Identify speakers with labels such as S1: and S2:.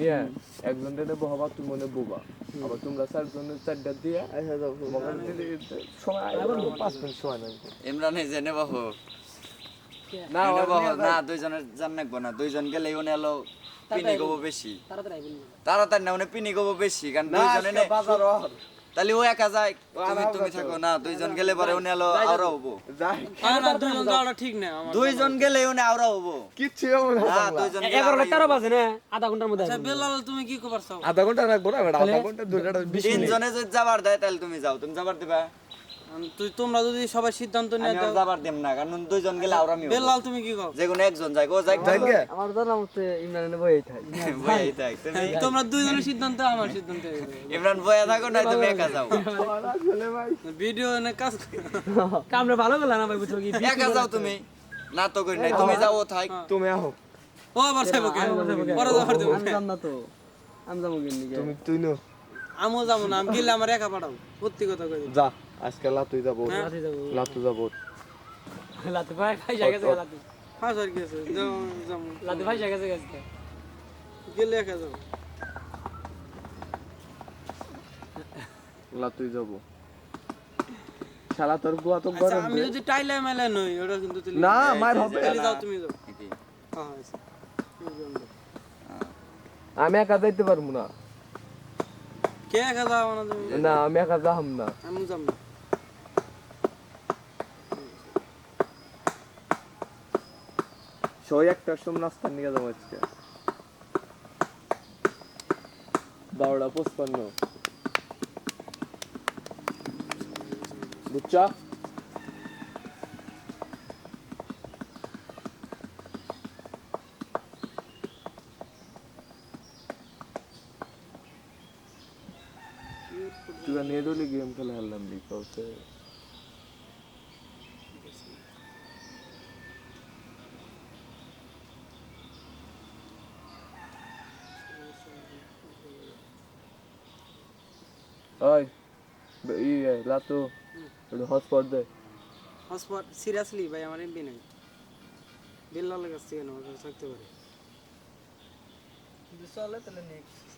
S1: হ্যাঁ একজন রেডে বহবা তুমি মনে বোবা আবার তোমরা চারজনের চারটা দিয়ে সময় 5 মিনিট সময় লাগবে
S2: ইমরান জেনে বাহ
S1: না
S2: না দুইজনের জান নাকবো না দুইজন গেলে উনি এলো পিনি গবো বেশি তাড়াতাড়ি না উনি পিনি গবো বেশি কারণ দুইজনে নে তাহলে ও একা যায় তুমি থাকো না দুইজন গেলে পরে উনি এলো আওরা হবো
S3: না দুইজন যাওয়াটা ঠিক না আমার
S2: দুইজন গেলে উনি আওরা হবো
S1: কিচ্ছু হবে না
S2: হ্যাঁ দুইজন
S4: 11:13 বাজে না আধা ঘন্টার মধ্যে
S3: আচ্ছা বেলাল তুমি কি কবার চাও
S1: আধা ঘন্টা রাখবো না ম্যাডাম আধা ঘন্টা 2 মিনিট
S2: তিনজনে যদি যাবার দেয় তাহলে তুমি যাও তুমি যাবার দিবা
S3: তোমরা যদি সবাই সিদ্ধান্ত নিয়ে
S2: আমি যাবার দেব না কারণ দুইজন গেলে আওরা আমি
S3: বেলাল তুমি কি কও
S2: যে কোনো একজন যায় ও যায়
S4: আমার জানা মতে ইমরানের বই থাই
S2: বইয়াই থাক তুমি
S3: তোমরা দুইজনের সিদ্ধান্ত আমার সিদ্ধান্ত
S2: ইমরান বইয়া থাকো না তুমি একা যাও
S1: আসলে ভাই
S3: ভিডিও এনে কাজ
S4: কামরে ভালো গেল না ভাই বুঝছো কি
S2: একা যাও তুমি না তো করি নাই তুমি যাও ও থাক
S1: তুমি আহো
S3: ও আবার চাইবো কে পরে যাবার দেবো
S4: আমি জান না তো আমি যাবো কিনি
S1: তুই নো
S3: আমিও যাবো না আমি গেলে আমার একা পাঠাও সত্যি কথা কই
S1: যা আজকে লাতুই যাব
S4: লাতি যাবো
S1: লাতু যাব
S4: লাতি ভাই খাই জায়গা জায়গা লাতি
S3: হ্যাঁ স্যার কি আছে যাও যাও
S4: লাতি ভাই জায়গা জায়গা আছে
S3: গেলে একা যাও
S1: লাতুই যাব শালা তোর বুয়া তো
S3: আচ্ছা
S1: গরম
S3: আমি যদি টাইলে মেলে নই ওটা কিন্তু
S1: না মার হবে
S3: তাহলে যাও তুমি যাও হ্যাঁ আচ্ছা
S1: আমি একা যাইতে পারবো না
S3: কে একা যাও না তুমি
S1: না আমি একা যাম না
S3: আমি যাব না
S1: সই একটা সময় নাস্তা নিয়ে যাবো আজকে 12:55 বুঝছা তুই নিয়ে দলি গেম খেলে হারলাম লিখছে ওই লাতু একটু হটস্পট দে
S3: হসপট সিরিয়াসলি ভাই আমার এমবি নাই বেলাল কাছ থেকে না থাকতে পারে
S4: চলে তাহলে নেক্সট